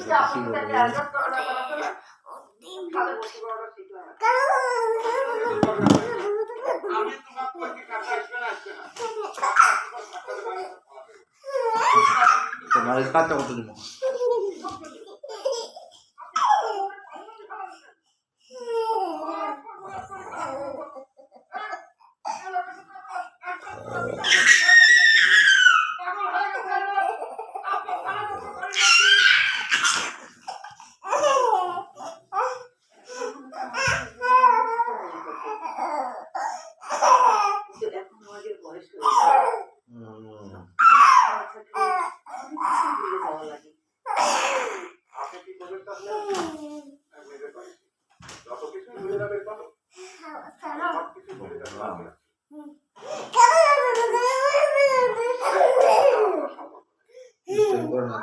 কি তোমার কাটা কত দিব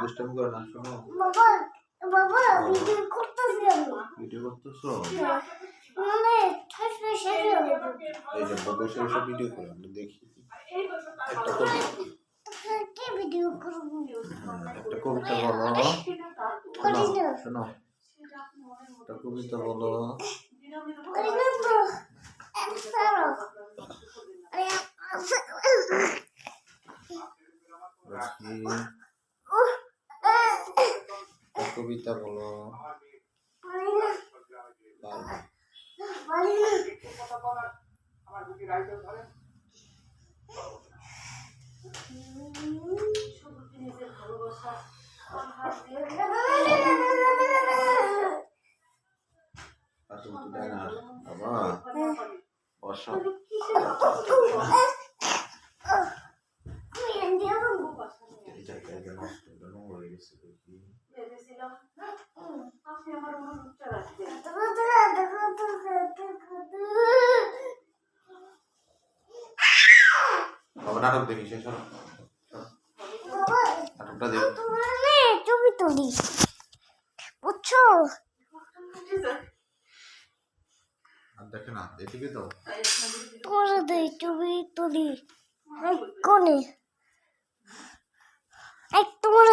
দুষ্টামি করো না শোনো বাবা ভিডিও করতেছি আমি ভিডিও করতেছো মানে এই যে বসে বসে ভিডিও করো আমরা দেখি একটা কবিতা কি ভিডিও করব একটা কবিতা বলো শোনো একটা কবিতা বলো কবিতা বলো বাবা বসো নাটক দেখি শেষ নাটকটা দেখি ছবি তুলি বুঝছো দেখে না দেখবি তো করে দে ছবি তুলি কোনে এক তোমার